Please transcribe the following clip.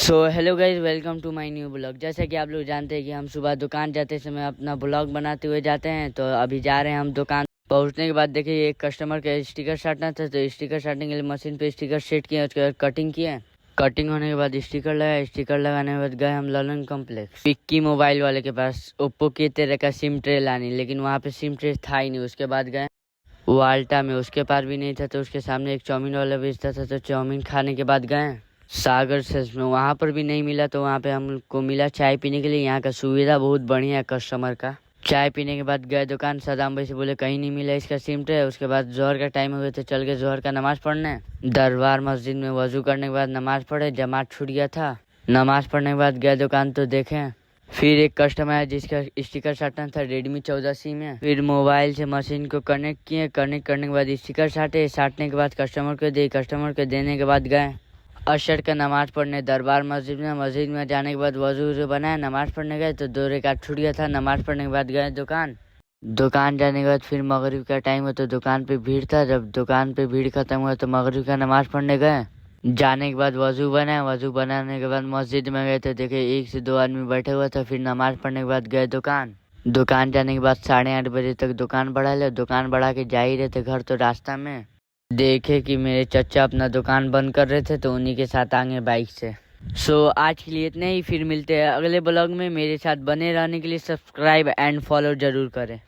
So hello guys, welcome to my new blog. जैसा कि आप लोग जानते हैं कि हम सुबह दुकान जाते समय अपना ब्लॉग बनाते हुए जाते हैं। तो अभी जा रहे हैं हम दुकान। पहुंचने के बाद देखिए एक कस्टमर का स्टिकर साटना था, तो स्टिकर साटने के लिए मशीन पे स्टिकर सेट किए, उसके बाद कटिंग किए। कटिंग होने के बाद स्टिकर लगाया। स्टिकर लगाने के बाद गए हम ललन कॉम्प्लेक्स पिक्की मोबाइल वाले के पास ओप्पो के तेरह का सिम ट्रे लानी, लेकिन वहाँ पे सिम ट्रे था ही नहीं। उसके बाद गए वाल्टा में, उसके पास भी नहीं था, तो उसके सामने एक चाउमीन वाला बेचता था, तो चाउमीन खाने के बाद गए सागर सेल्स में। वहाँ पर भी नहीं मिला, तो वहाँ पे हमको मिला चाय पीने के लिए। यहाँ का सुविधा बहुत बढ़िया है कस्टमर का। चाय पीने के बाद गए दुकान, सदाम भाई से बोले कहीं नहीं मिला इसका सिम ट्रे। उसके बाद जोहर का टाइम हो गया, तो चल गए जोहर का नमाज पढ़ने दरबार मस्जिद में। वजू करने के बाद नमाज पढ़े, जमात छूट गया था। नमाज पढ़ने के बाद गए दुकान, तो देखें फिर एक कस्टमर है जिसका स्टिकर साटना था रेडमी 14C में। फिर मोबाइल से मशीन को कनेक्ट किए। कनेक्ट करने के बाद स्टिकर साटे। साटने के बाद कस्टमर को दिए। कस्टमर को देने के बाद गए अशर का नमाज पढ़ने दरबार मस्जिद में। मस्जिद में जाने के बाद वजू बनाया, नमाज पढ़ने गए, तो 2 रकात छूट गया था। नमाज पढ़ने के बाद गए दुकान जाने के बाद फिर मगरिब का टाइम हुआ, तो दुकान पे भीड़ था। जब दुकान पे भीड़ खत्म हुआ, तो मगरिब का नमाज पढ़ने गए। जाने के बाद वजू बनाया। वजू बनाने के बाद मस्जिद में गए, तो देखे 1 से 2 आदमी बैठे हुए थे। फिर नमाज पढ़ने के बाद गए दुकान जाने के बाद 8:30 बजे तक दुकान बढ़ा ले। दुकान बढ़ा के जा ही रहे थे घर, तो रास्ता में देखे कि मेरे चचा अपना दुकान बंद कर रहे थे, तो उन्हीं के साथ आगे बाइक से। आज के लिए इतने ही। फिर मिलते हैं अगले ब्लॉग में। मेरे साथ बने रहने के लिए सब्सक्राइब एंड फॉलो जरूर करें।